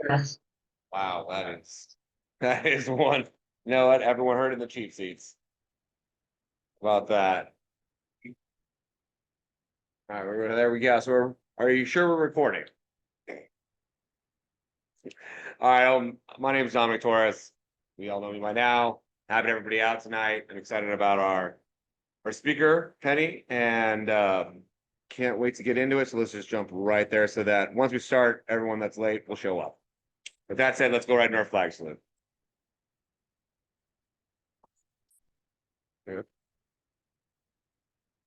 Yes. Wow, that is one. You know what? Everyone heard in the cheap seats about that. All right, there we go. So are you sure we're recording? All right, my name is Dominic Torres. We all know me by now. Having everybody out tonight. I'm excited about our speaker, Penny, and can't wait to get into it. So let's just jump right there so that once we start, everyone that's late will show up. With that said, let's go right into our flag salute.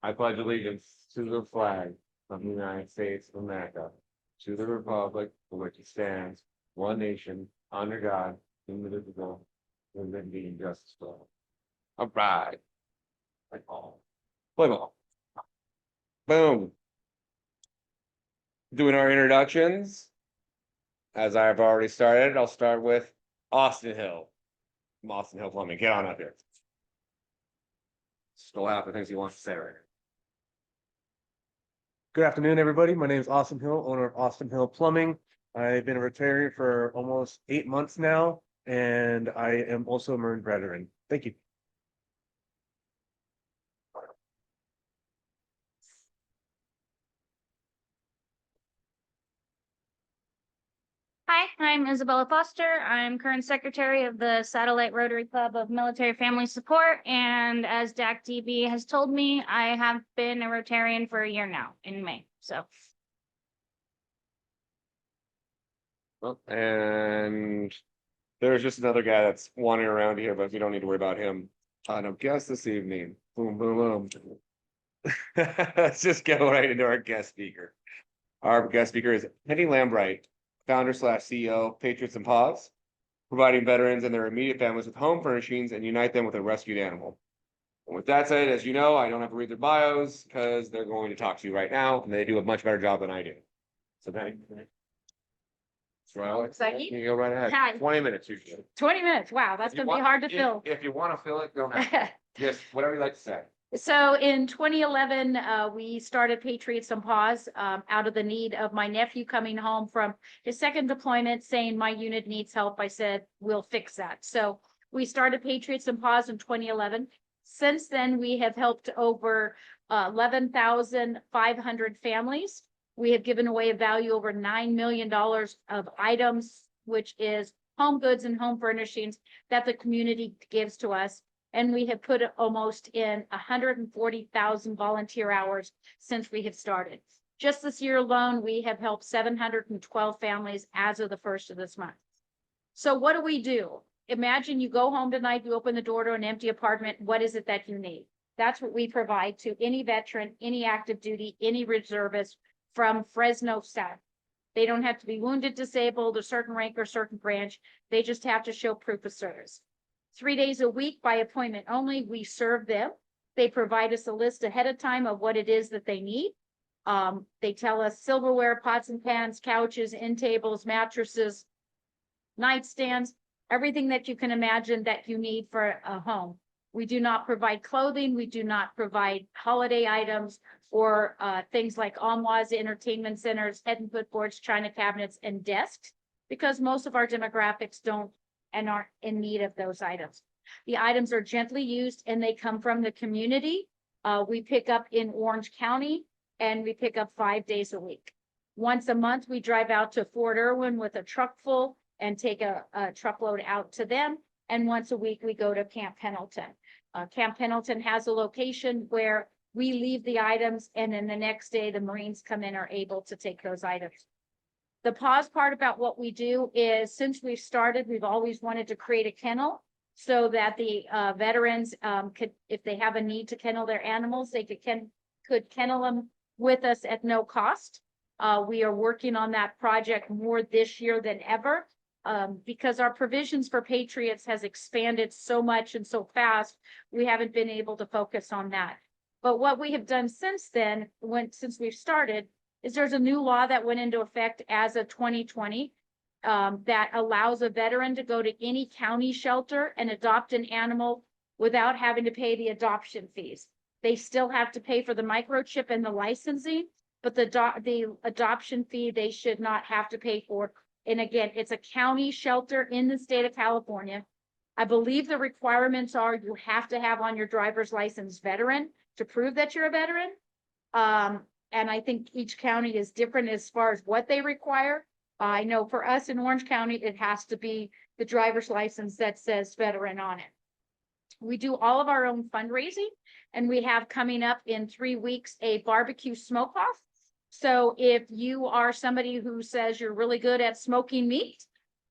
I pledge allegiance to the flag of the United States of America, to the republic for which it stands, one nation, under God, indivisible, with liberty and justice for all. All right. Play ball. Play ball. Boom. Doing our introductions. As I've already started, I'll start with Austin Hill. From Austin Hill Plumbing. Get on up here. Still have the things he wants to say right now. Good afternoon, everybody. My name is Austin Hill, owner of Austin Hill Plumbing. I've been a retired for almost 8 months now, and I am also a Marine veteran. Thank you. Hi, I'm Isabella Foster. I'm current secretary of the Satellite Rotary Club of Military Family Support. And as Dak DB has told me, I have been a Rotarian for a year now in May. So. Well, and there's just another guy that's wandering around here, but we don't need to worry about him. No guest this evening. Boom, boom, boom. Let's just go right into our guest speaker. Our guest speaker is Penny Lambright, founder / CEO of Patriots and Paws, providing veterans and their immediate families with home furnishings and unite them with a rescued animal. And with that said, as you know, I don't have to read their bios because they're going to talk to you right now, and they do a much better job than I do. So Penny. Excited? You go right ahead. Hi. 20 minutes usually. 20 minutes. Wow, that's going to be hard to fill. If you want to fill it, go ahead. Just whatever you like to say. So in 2011, we started Patriots and Paws out of the need of my nephew coming home from his second deployment saying my unit needs help. I said, we'll fix that. So we started Patriots and Paws in 2011. Since then, we have helped over 11,500 families. We have given away a value over $9 million of items, which is home goods and home furnishings that the community gives to us. And we have put almost in 140,000 volunteer hours since we have started. Just this year alone, we have helped 712 families as of the first of this month. So what do? Imagine you go home tonight, you open the door to an empty apartment. What is it that you need? That's what we provide to any veteran, any active duty, any reservist from Fresno South. They don't have to be wounded, disabled, a certain rank or certain branch. They just have to show proof of service. 3 days a week by appointment only, we serve them. They provide us a list ahead of time of what it is that they need. They tell us silverware, pots and pans, couches, end tables, mattresses, nightstands, everything that you can imagine that you need for a home. We do not provide clothing. We do not provide holiday items or things like armoires, entertainment centers, head and footboards, china cabinets, and desks, because most of our demographics don't and aren't in need of those items. The items are gently used and they come from the community. We pick up in Orange County and we pick up 5 days a week. Once a month, we drive out to Fort Irwin with a truck full and take a truckload out to them. And once a week, we go to Camp Pendleton. Camp Pendleton has a location where we leave the items and then the next day the Marines come in are able to take those items. The pause part about what we do is since we've started, we've always wanted to create a kennel so that the veterans could, if they have a need to kennel their animals, they could kennel them with us at no cost. We are working on that project more this year than ever because our provisions for Patriots has expanded so much and so fast, we haven't been able to focus on that. But what we have done since then, since we've started, is there's a new law that went into effect as of 2020 that allows a veteran to go to any county shelter and adopt an animal without having to pay the adoption fees. They still have to pay for the microchip and the licensing, but the adoption fee, they should not have to pay for. And again, it's a county shelter in the state of California. I believe the requirements are you have to have on your driver's license veteran to prove that you're a veteran. And I think each county is different as far as what they require. I know for us in Orange County, it has to be the driver's license that says veteran on it. We do all of our own fundraising, and we have coming up in 3 weeks a barbecue smoke-off. So if you are somebody who says you're really good at smoking meat,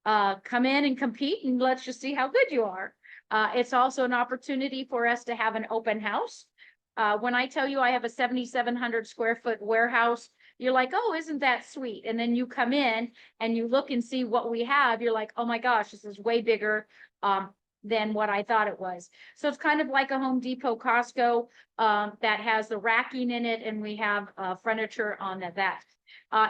come in and compete and let's just see how good you are. It's also an opportunity for us to have an open house. When I tell you I have a 7,700 square foot warehouse, you're like, oh, isn't that sweet? And then you come in and you look and see what we have. You're like, oh my gosh, this is way bigger than what I thought it was. So it's kind of like a Home Depot, Costco that has the racking in it, and we have furniture on that.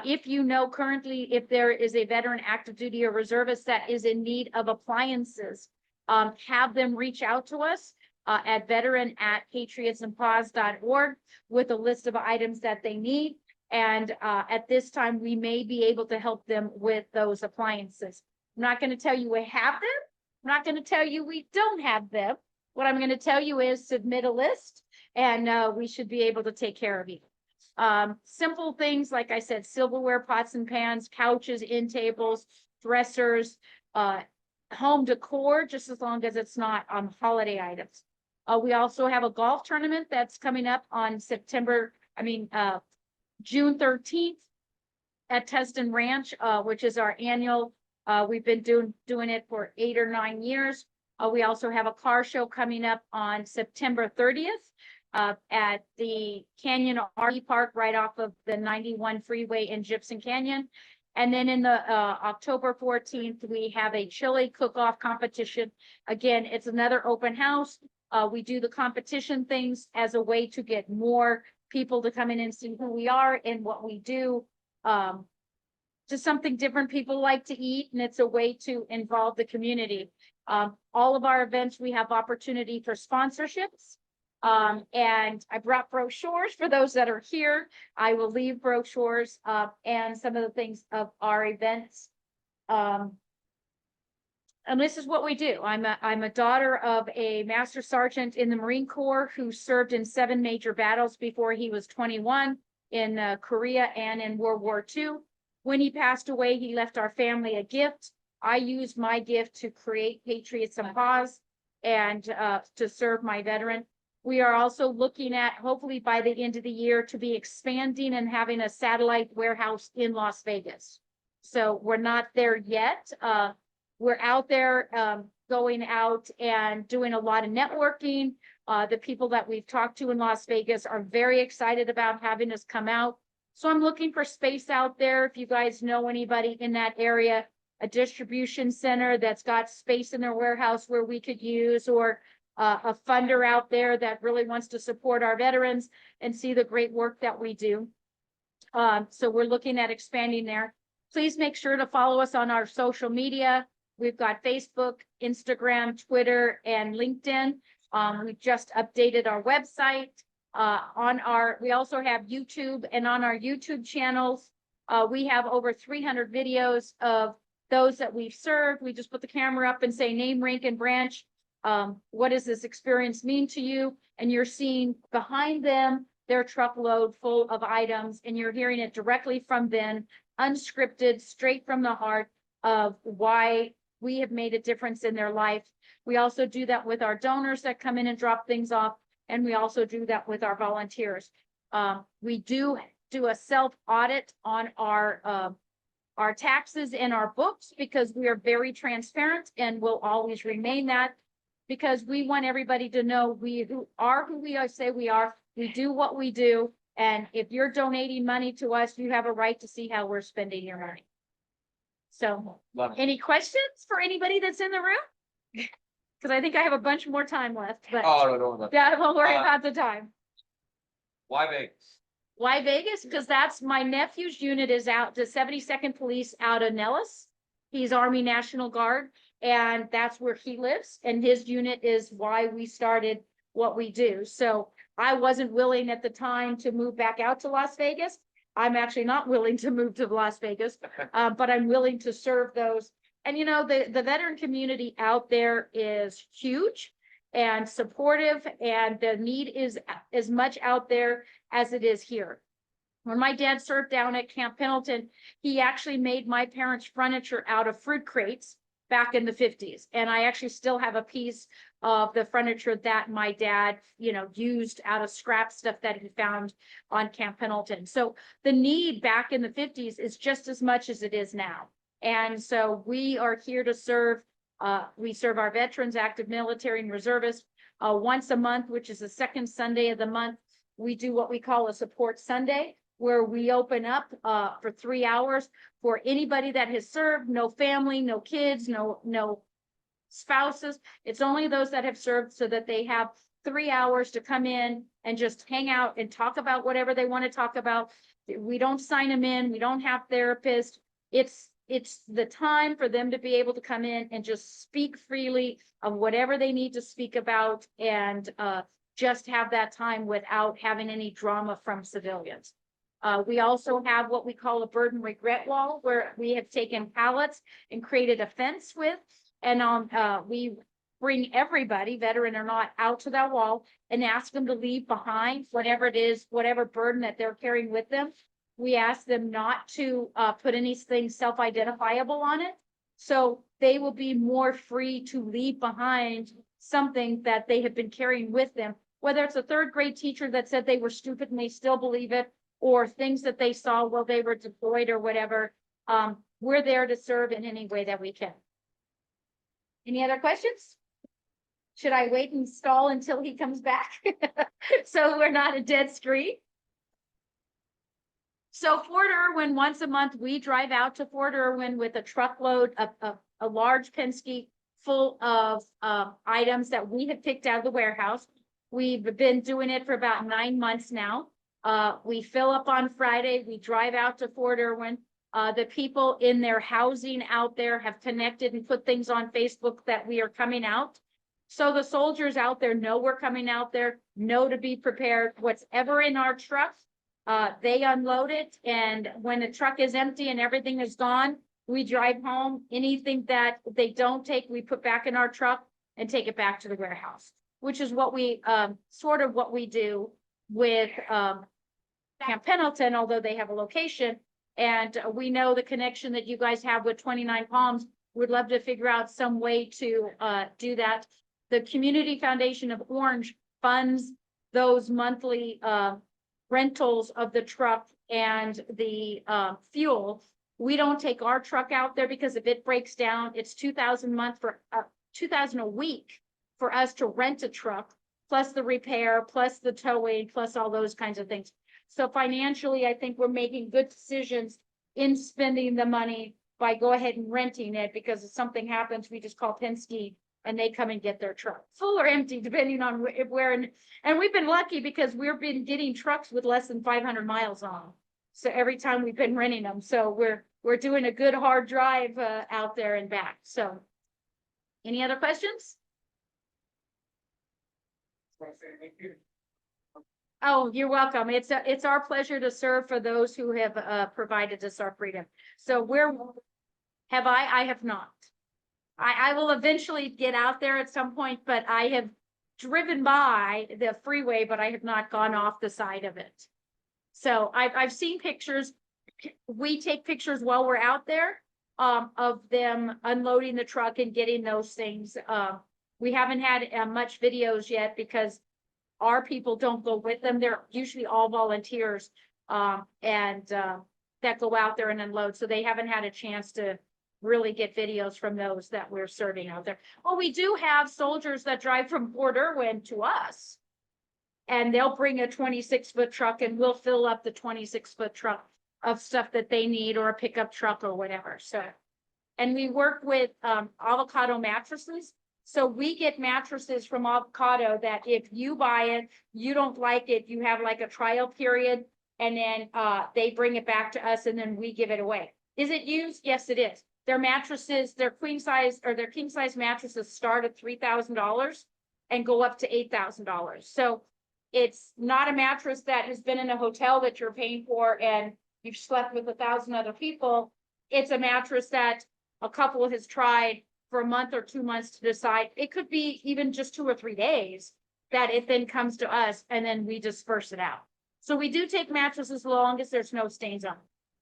If you know currently if there is a veteran, active duty, or reservist that is in need of appliances, have them reach out to us at veteran@patriotsandpaws.org with a list of items that they need. And at this time, we may be able to help them with those appliances. I'm not going to tell you we have them. I'm not going to tell you we don't have them. What I'm going to tell you is submit a list, and we should be able to take care of you. Simple things, like I said, silverware, pots and pans, couches, end tables, dressers, home decor, just as long as it's not holiday items. We also have a golf tournament that's coming up on June 13th at Tustin Ranch, which is our annual. We've been doing it for 8 or 9 years. We also have a car show coming up on September 30th at the Canyon RV Park right off of the 91 freeway in Gypsum Canyon. And then in the October 14th, we have a chili cook-off competition. Again, it's another open house. We do the competition things as a way to get more people to come in and see who we are and what we do. Just something different people like to eat, and it's a way to involve the community. All of our events, we have opportunity for sponsorships. And I brought brochures for those that are here. I will leave brochures and some of the things of our events. And this is what we do. I'm a daughter of a master sergeant in the Marine Corps who served in 7 major battles before he was 21 in Korea and in World War II. When he passed away, he left our family a gift. I used my gift to create Patriots and Paws and to serve my veteran. We are also looking at, hopefully by the end of the year, to be expanding and having a satellite warehouse in Las Vegas. So we're not there yet. We're out there going out and doing a lot of networking. The people that we've talked to in Las Vegas are very excited about having us come out. So I'm looking for space out there. If you guys know anybody in that area, a distribution center that's got space in their warehouse where we could use, or a funder out there that really wants to support our veterans and see the great work that we do. So we're looking at expanding there. Please make sure to follow us on our social media. We've got Facebook, Instagram, Twitter, and LinkedIn. We just updated our website. We also have YouTube, and on our YouTube channels, we have over 300 videos of those that we've served. We just put the camera up and say name, rank, and branch. What does this experience mean to you? And you're seeing behind them their truckload full of items, and you're hearing it directly from them, unscripted, straight from the heart of why we have made a difference in their life. We also do that with our donors that come in and drop things off, and we also do that with our volunteers. We do a self-audit on our taxes and our books, because we are very transparent and will always remain that, because we want everybody to know we are who we say we are. We do what we do. And if you're donating money to us, you have a right to see how we're spending your money. So any questions for anybody that's in the room? Because I think I have a bunch more time left, but Oh, no, don't don't worry about the time. Why Vegas? Why Vegas? Because that's my nephew's unit is out to 72nd Police out of Nellis. He's Army National Guard, and that's where he lives. And his unit is why we started what we do. So I wasn't willing at the time to move back out to Las Vegas. I'm actually not willing to move to Las Vegas, but I'm willing to serve those. And you know, the veteran community out there is huge and supportive, and the need is as much out there as it is here. When my dad served down at Camp Pendleton, he actually made my parents' furniture out of fruit crates back in the 50s. And I actually still have a piece of the furniture that my dad, you know, used out of scrap stuff that he found on Camp Pendleton. So the need back in the 50s is just as much as it is now. And so we are here to serve. We serve our veterans, active military, and reservists once a month, which is the second Sunday of the month. We do what we call a support Sunday, where we open up for 3 hours for anybody that has served, no family, no kids, no spouses. It's only those that have served, so that they have 3 hours to come in and just hang out and talk about whatever they want to talk about. We don't sign them in. We don't have therapists. It's the time for them to be able to come in and just speak freely of whatever they need to speak about, and just have that time without having any drama from civilians. We also have what we call a burden regret wall, where we have taken pallets and created a fence with, and we bring everybody, veteran or not, out to that wall and ask them to leave behind whatever it is, whatever burden that they're carrying with them. We ask them not to put anything self-identifiable on it. So they will be more free to leave behind something that they have been carrying with them, whether it's a third grade teacher that said they were stupid and they still believe it, or things that they saw while they were deployed or whatever. We're there to serve in any way that we can. Any other questions? Should I wait and stall until he comes back? So we're not a dead screen. So Fort Irwin, once a month, we drive out to Fort Irwin with a truckload of a large Penske full of items that we have picked out of the warehouse. We've been doing it for about 9 months now. We fill up on Friday. We drive out to Fort Irwin. The people in their housing out there have connected and put things on Facebook that we are coming out. So the soldiers out there know we're coming out there, know to be prepared. What's ever in our truck, they unload it. And when the truck is empty and everything is gone, we drive home. Anything that they don't take, we put back in our truck and take it back to the warehouse, which is what we, sort of what we do with Camp Pendleton, although they have a location. And we know the connection that you guys have with 29 Palms. We'd love to figure out some way to do that. The Community Foundation of Orange funds those monthly rentals of the truck and the fuel. We don't take our truck out there because if it breaks down, it's $2,000 a month for $2,000 a week for us to rent a truck, plus the repair, plus the towing, plus all those kinds of things. So financially, I think we're making good decisions in spending the money by go ahead and renting it, because if something happens, we just call Penske and they come and get their truck, full or empty, depending on where. And we've been lucky because we've been getting trucks with less than 500 miles on them. So every time we've been renting them, so we're doing a good hard drive out there and back. So any other questions? Oh, you're welcome. It's our pleasure to serve for those who have provided us our freedom. So I have not. I will eventually get out there at some point, but I have driven by the freeway, but I have not gone off the side of it. So I've seen pictures. We take pictures while we're out there of them unloading the truck and getting those things. We haven't had much videos yet because our people don't go with them. They're usually all volunteers that go out there and unload. So they haven't had a chance to really get videos from those that we're serving out there. Well, we do have soldiers that drive from Fort Irwin to us, and they'll bring a 26-foot truck and we'll fill up the 26-foot truck of stuff that they need, or a pickup truck or whatever. So, and we work with avocado mattresses. So we get mattresses from Avocado that if you buy it, you don't like it, you have like a trial period, and then they bring it back to us and then we give it away. Is it used? Yes, it is. Their mattresses, their queen size or their king size mattresses start at $3,000 and go up to $8,000. So it's not a mattress that has been in a hotel that you're paying for and you've slept with 1,000 other people. It's a mattress that a couple has tried for a month or 2 months to decide. It could be even just 2 or 3 days that it then comes to us and then we disperse it out. So we do take mattresses as long as there's no stains on them.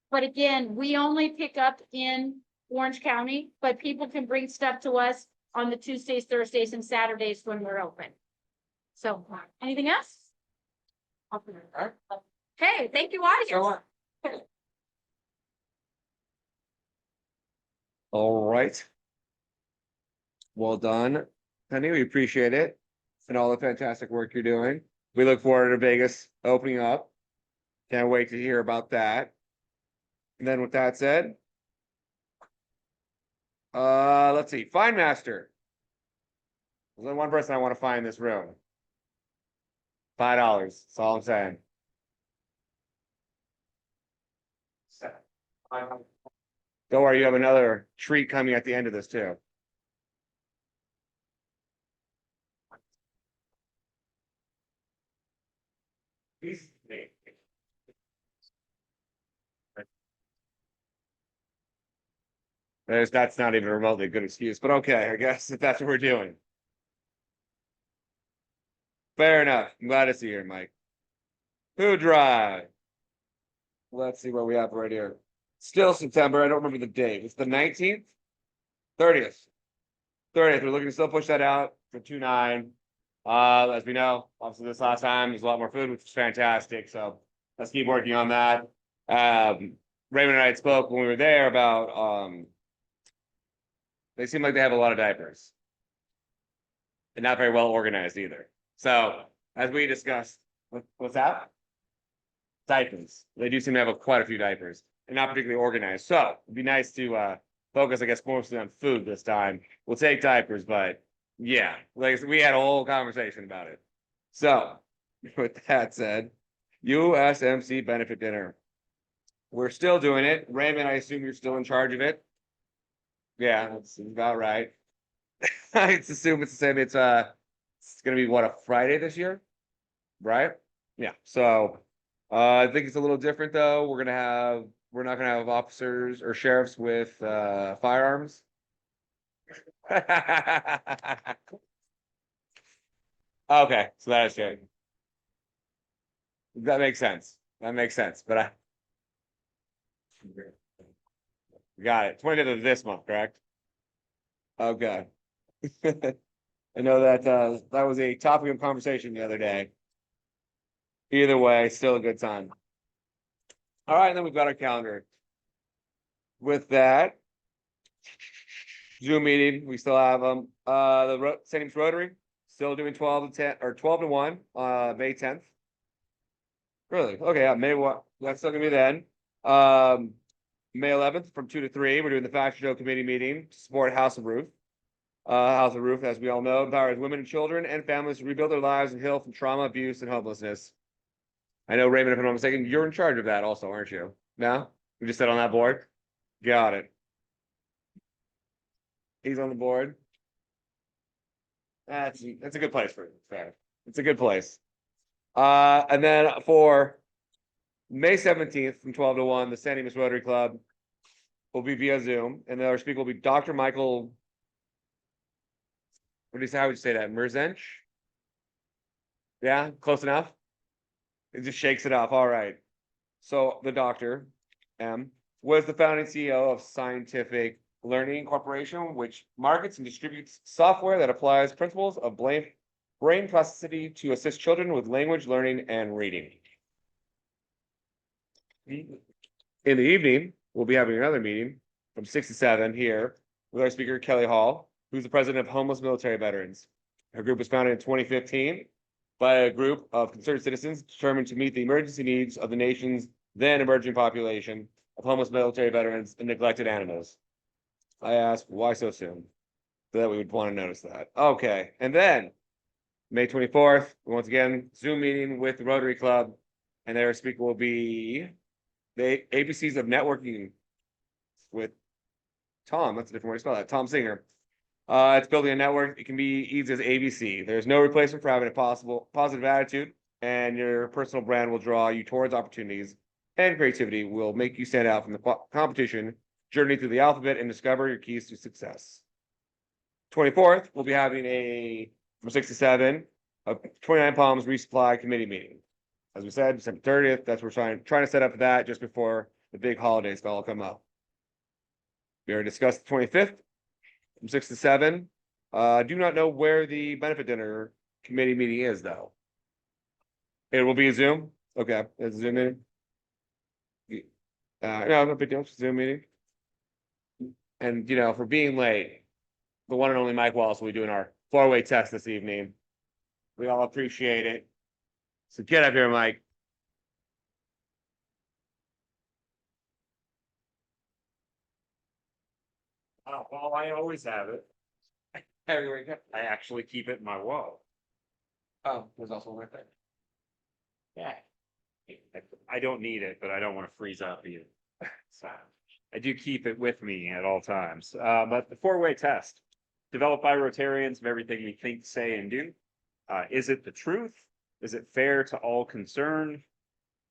But again, we only pick up in Orange County, but people can bring stuff to us on the Tuesdays, Thursdays, and Saturdays when we're open. So, anything else? Okay, thank you, audience. All right. Well done, Penny. We appreciate it and all the fantastic work you're doing. We look forward to Vegas opening up. Can't wait to hear about that. And then with that said, let's see, Find Master. There's only one person I want to find in this room. $5. That's all I'm saying. Don't worry, you have another treat coming at the end of this too. That's not even remotely a good excuse, but okay, I guess if that's what we're doing. Fair enough. I'm glad to see you here, Mike. Food drive. Let's see what we have right here. Still September. I don't remember the date. It's the 19th, 30th. 30th. We're looking to still push that out for 2/9. As we know, obviously this last time there's a lot more food, which is fantastic. So let's keep working on that. Raymond and I had spoke when we were there about they seem like they have a lot of diapers. And not very well organized either. So as we discussed, what's that? Diapers. They do seem to have quite a few diapers and not particularly organized. So it'd be nice to focus, I guess, mostly on food this time. We'll take diapers, but yeah, like we had a whole conversation about it. So with that said, USMC benefit dinner. We're still doing it. Raymond, I assume you're still in charge of it. Yeah, that's about right. I assume it's the same. It's gonna be what, a Friday this year, right? Yeah. So I think it's a little different though. We're not gonna have officers or sheriffs with firearms. Okay, so that is good. That makes sense. That makes sense. But I got it. 20th of this month, correct? Okay. I know that that was a topic of conversation the other day. Either way, still a good time. All right, and then we've got our calendar. With that, Zoom meeting, we still have them. The St. James Rotary still doing 12 to 10 or 12 to 1 May 10th. Really? Okay, yeah, May 1. That's still gonna be then. May 11th from 2 to 3, we're doing the Fashion Show Committee meeting to support House of Ruth. House of Ruth, as we all know, empowers women and children and families to rebuild their lives and heal from trauma, abuse, and homelessness. I know, Raymond, if I'm not mistaken, you're in charge of that also, aren't you? No? We just sit on that board? Got it. He's on the board. That's a good place for it. Fair. It's a good place. And then for May 17th from 12 to 1, the St. James Rotary Club will be via Zoom, and the other speaker will be Dr. Michael. What do you say? How would you say that? Merzench? Yeah, close enough. It just shakes it off. All right. So the doctor, was the founding CEO of Scientific Learning Corporation, which markets and distributes software that applies principles of brain plasticity to assist children with language learning and reading. In the evening, we'll be having another meeting from 6 to 7 here with our speaker, Kelly Hall, who's the president of Homeless Military Veterans. Her group was founded in 2015 by a group of concerned citizens determined to meet the emergency needs of the nation's then emerging population of homeless military veterans and neglected animals. I asked, why so soon? So that we would want to notice that. Okay, and then May 24th, once again, Zoom meeting with the Rotary Club, and their speaker will be the ABCs of networking with Tom. That's a different way to spell that. Tom Singer. It's building a network. It can be easy as ABC. There's no replacement for having a positive attitude, and your personal brand will draw you towards opportunities and creativity will make you stand out from the competition, journey through the alphabet, and discover your keys to success. 24th, we'll be having from 6 to 7, a 29 Palms resupply committee meeting. As we said, December 30th, that's what we're trying to set up for that just before the big holidays all come up. We already discussed the 25th from 6 to 7. Do not know where the benefit dinner committee meeting is, though. It will be a Zoom. Okay, it's a Zoom meeting. No, no big deal. It's a Zoom meeting. And for being late, the one and only Mike Wallace will be doing our 4-way test this evening. We all appreciate it. So get up here, Mike. Oh, well, I always have it. Everywhere you go. I actually keep it in my wall. Oh, there's also one right there. Yeah. I don't need it, but I don't want to freeze up either. So I do keep it with me at all times. But the 4-way test, developed by Rotarians of everything we think, say, and do. Is it the truth? Is it fair to all concerned?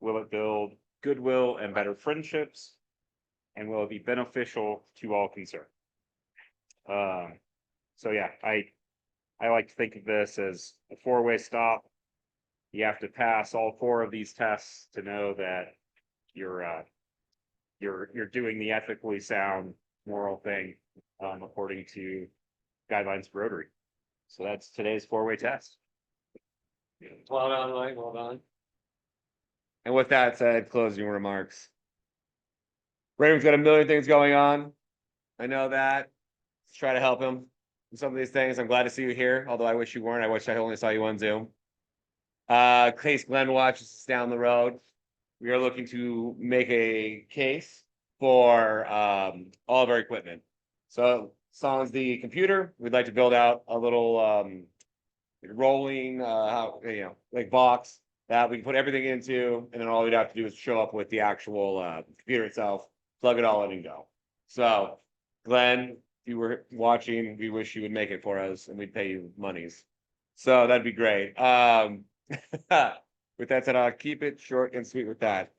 Will it build goodwill and better friendships? And will it be beneficial to all concerned? So yeah, I like to think of this as a 4-way stop. You have to pass all 4 of these tests to know that you're doing the ethically sound moral thing, according to guidelines for Rotary. So that's today's 4-way test. Well done, Mike. Well done. And with that said, closing remarks. Raymond's got a million things going on. I know that. Let's try to help him with some of these things. I'm glad to see you here, although I wish you weren't. I wish I only saw you on Zoom. Case Glenn watches us down the road. We are looking to make a case for all of our equipment. So, sans the computer, we'd like to build out a little rolling like box that we can put everything into, and then all we'd have to do is show up with the actual computer itself, plug it all in and go. So, Glenn, if you were watching, we wish you would make it for us and we'd pay you monies. So that'd be great. With that said, I'll keep it short and sweet with that.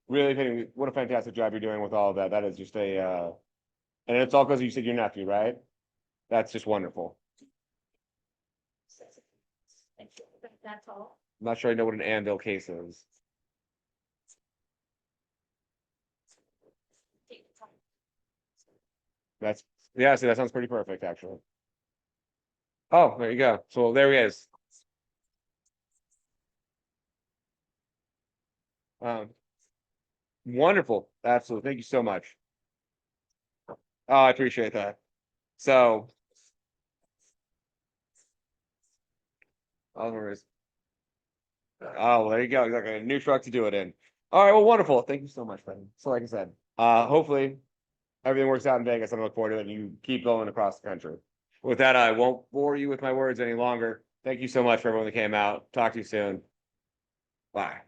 Really, what a fantastic job you're doing with all of that. That is just and it's all because you said your nephew, right? That's just wonderful. That's all. I'm not sure I know what an anvil case is. That's, yeah, see, that sounds pretty perfect, actually. Oh, there you go. So there he is. Wonderful. Absolutely. Thank you so much. Oh, I appreciate that. So. Oh, well, there you go. Exactly. A new truck to do it in. All right. Well, wonderful. Thank you so much, Ben. So like I said, hopefully everything works out in Vegas. I'm looking forward to it and you keep going across the country. With that, I won't bore you with my words any longer. Thank you so much for everyone that came out. Talk to you soon. Bye.